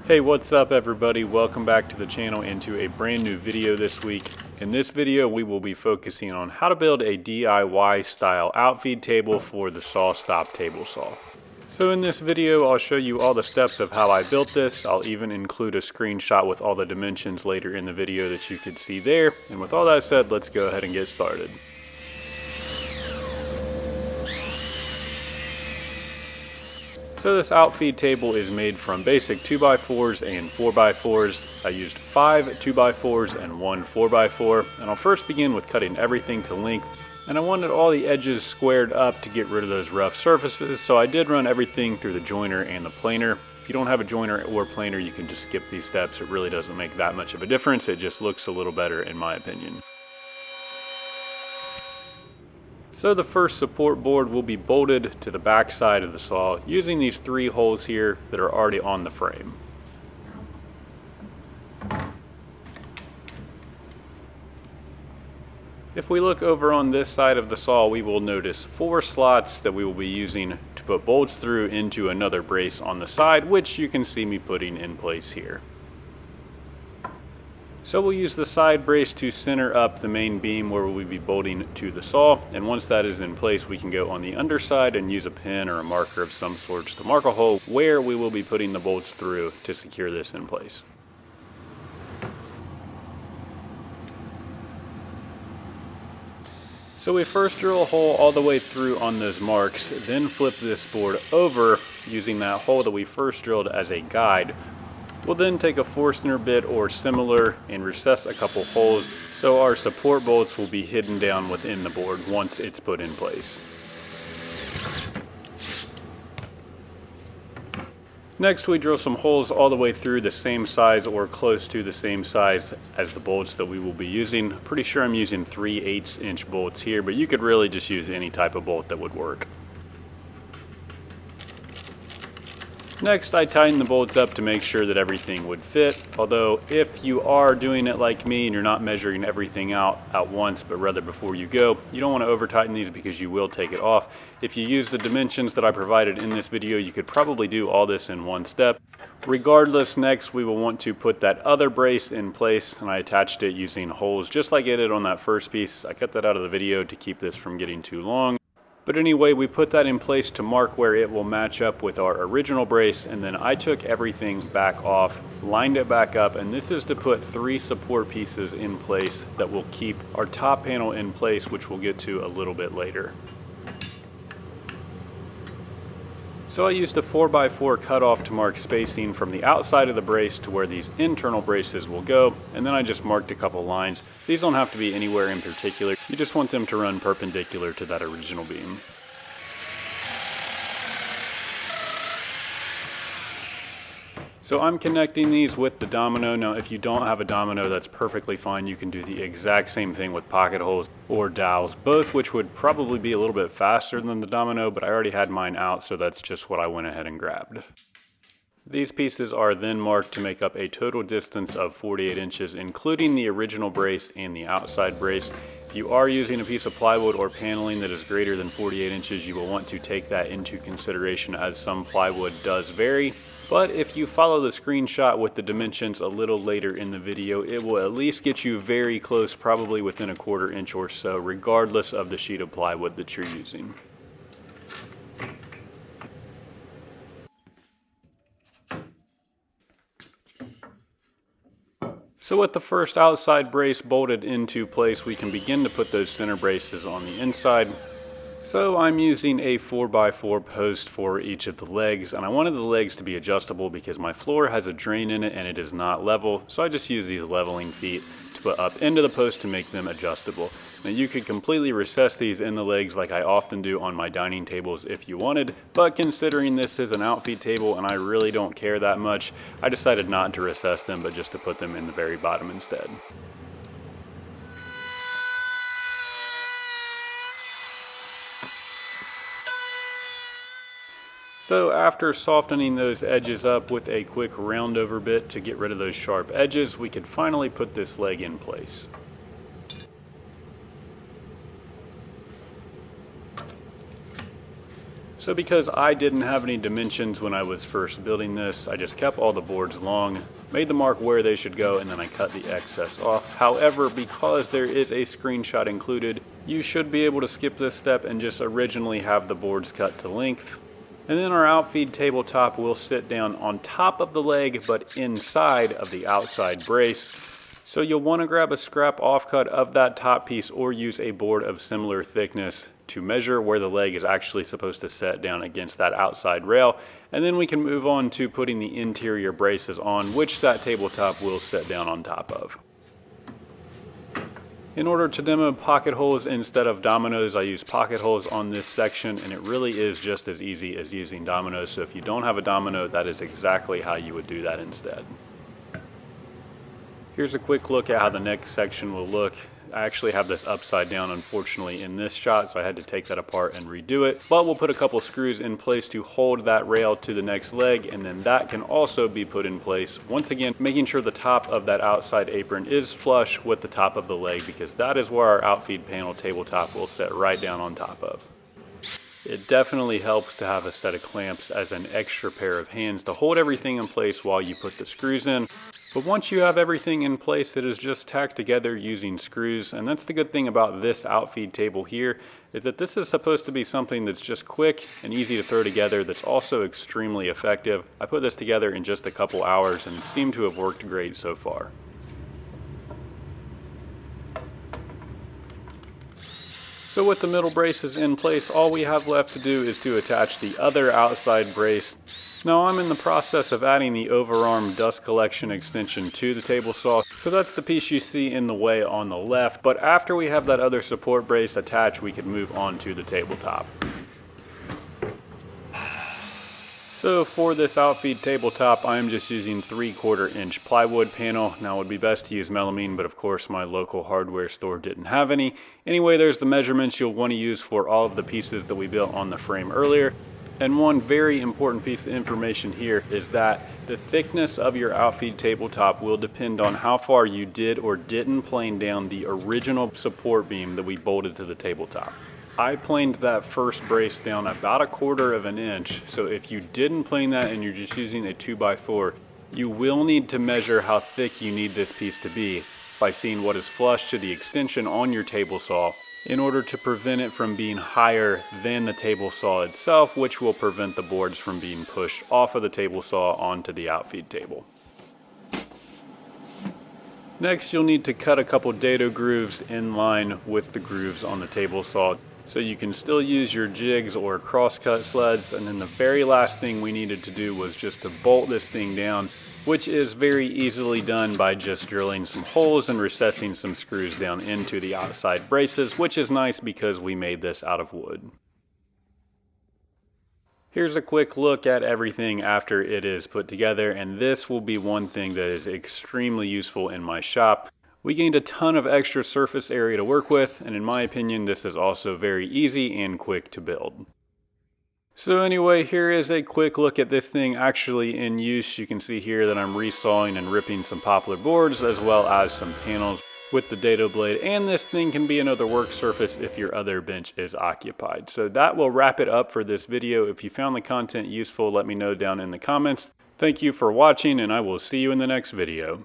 Hey, what's up everybody? Welcome back to the channel and to a brand new video this week. In this video we will be focusing on how to build a DIY style outfeed table for the SawStop table saw. So in this video I'll show you all the steps of how I built this. I'll even include a screenshot with all the dimensions later in the video that you could see there. And with all that said, let's go ahead and get started. So this outfeed table is made from basic 2x4s and 4x4s. I used 5 2x4s and 1 4x4, and I'll first begin with cutting everything to length. And I wanted all the edges squared up to get rid of those rough surfaces, so I did run everything through the joiner and the planer. If you don't have a joiner or planer, you can just skip these steps. It really doesn't make that much of a difference. It just looks a little better in my opinion. So the first support board will be bolted to the back side of the saw using these 3 holes here that are already on the frame. If we look over on this side of the saw, we will notice 4 slots that we will be using to put bolts through into another brace on the side, which you can see me putting in place here. So we'll use the side brace to center up the main beam where we'll be bolting to the saw, and once that is in place we can go on the underside and use a pin or a marker of some sort to mark a hole where we will be putting the bolts through to secure this in place. So we first drill a hole all the way through on those marks, then flip this board over using that hole that we first drilled as a guide. We'll then take a Forstner bit or similar and recess a couple holes so our support bolts will be hidden down within the board once it's put in place. Next we drill some holes all the way through the same size or close to the same size as the bolts that we will be using. Pretty sure I'm using 3/8 inch bolts here, but you could really just use any type of bolt that would work. Next, I tighten the bolts up to make sure that everything would fit, although if you are doing it like me and you're not measuring everything out at once, but rather before you go, you don't want to over tighten these because you will take it off. If you use the dimensions that I provided in this video, you could probably do all this in one step. Regardless, next we will want to put that other brace in place, and I attached it using holes just like I did on that first piece. I cut that out of the video to keep this from getting too long. But anyway, we put that in place to mark where it will match up with our original brace, and then I took everything back off, lined it back up, and this is to put 3 support pieces in place that will keep our top panel in place, which we'll get to a little bit later. So I used a 4x4 cutoff to mark spacing from the outside of the brace to where these internal braces will go, and then I just marked a couple lines. These don't have to be anywhere in particular, you just want them to run perpendicular to that original beam. So I'm connecting these with the domino. Now if you don't have a domino, that's perfectly fine. You can do the exact same thing with pocket holes or dowels, both which would probably be a little bit faster than the domino, but I already had mine out, so that's just what I went ahead and grabbed. These pieces are then marked to make up a total distance of 48 inches, including the original brace and the outside brace. If you are using a piece of plywood or paneling that is greater than 48 inches, you will want to take that into consideration as some plywood does vary. But if you follow the screenshot with the dimensions a little later in the video, it will at least get you very close, probably within a 1/4 inch or so, regardless of the sheet of plywood that you're using. So with the first outside brace bolted into place, we can begin to put those center braces on the inside. So I'm using a 4x4 post for each of the legs, and I wanted the legs to be adjustable because my floor has a drain in it and it is not level, so I just use these leveling feet to put up into the post to make them adjustable. Now you could completely recess these in the legs like I often do on my dining tables if you wanted, but considering this is an outfeed table and I really don't care that much, I decided not to recess them but just to put them in the very bottom instead. So after softening those edges up with a quick round over bit to get rid of those sharp edges, we could finally put this leg in place. So because I didn't have any dimensions when I was first building this, I just kept all the boards long, made the mark where they should go, and then I cut the excess off. However, because there is a screenshot included, you should be able to skip this step and just originally have the boards cut to length. And then our outfeed tabletop will sit down on top of the leg, but inside of the outside brace. So you'll want to grab a scrap offcut of that top piece or use a board of similar thickness to measure where the leg is actually supposed to set down against that outside rail. And then we can move on to putting the interior braces on, which that tabletop will set down on top of. In order to demo pocket holes instead of dominoes, I use pocket holes on this section, and it really is just as easy as using dominoes. So if you don't have a domino, that is exactly how you would do that instead. Here's a quick look at how the next section will look. I actually have this upside down, unfortunately, in this shot, so I had to take that apart and redo it. But we'll put a couple screws in place to hold that rail to the next leg, and then that can also be put in place. Once again, making sure the top of that outside apron is flush with the top of the leg, because that is where our outfeed panel tabletop will set right down on top of. It definitely helps to have a set of clamps as an extra pair of hands to hold everything in place while you put the screws in. But once you have everything in place, it is just tacked together using screws. And that's the good thing about this outfeed table here, is that this is supposed to be something that's just quick and easy to throw together, that's also extremely effective. I put this together in just a couple hours and it seemed to have worked great so far. So with the middle braces in place, all we have left to do is to attach the other outside brace. Now I'm in the process of adding the overarm dust collection extension to the table saw, so that's the piece you see in the way on the left, but after we have that other support brace attached, we can move on to the tabletop. So for this outfeed tabletop, I am just using 3/4 inch plywood panel. Now it would be best to use melamine, but of course my local hardware store didn't have any. Anyway, there's the measurements you'll want to use for all of the pieces that we built on the frame earlier. And one very important piece of information here is that the thickness of your outfeed tabletop will depend on how far you did or didn't plane down the original support beam that we bolted to the tabletop. I planed that first brace down about 1/4 inch, so if you didn't plane that and you're just using a 2x4, you will need to measure how thick you need this piece to be by seeing what is flush to the extension on your table saw, in order to prevent it from being higher than the table saw itself, which will prevent the boards from being pushed off of the table saw onto the outfeed table. Next, you'll need to cut a couple dado grooves in line with the grooves on the table saw, so you can still use your jigs or crosscut sleds. And then the very last thing we needed to do was just to bolt this thing down, which is very easily done by just drilling some holes and recessing some screws down into the outside braces, which is nice because we made this out of wood. Here's a quick look at everything after it is put together, and this will be one thing that is extremely useful in my shop. We gained a ton of extra surface area to work with, and in my opinion, this is also very easy and quick to build. So anyway, here is a quick look at this thing actually in use. You can see here that I'm resawing and ripping some poplar boards as well as some panels with the dado blade, and this thing can be another work surface if your other bench is occupied. So that will wrap it up for this video. If you found the content useful, let me know down in the comments. Thank you for watching, and I will see you in the next video.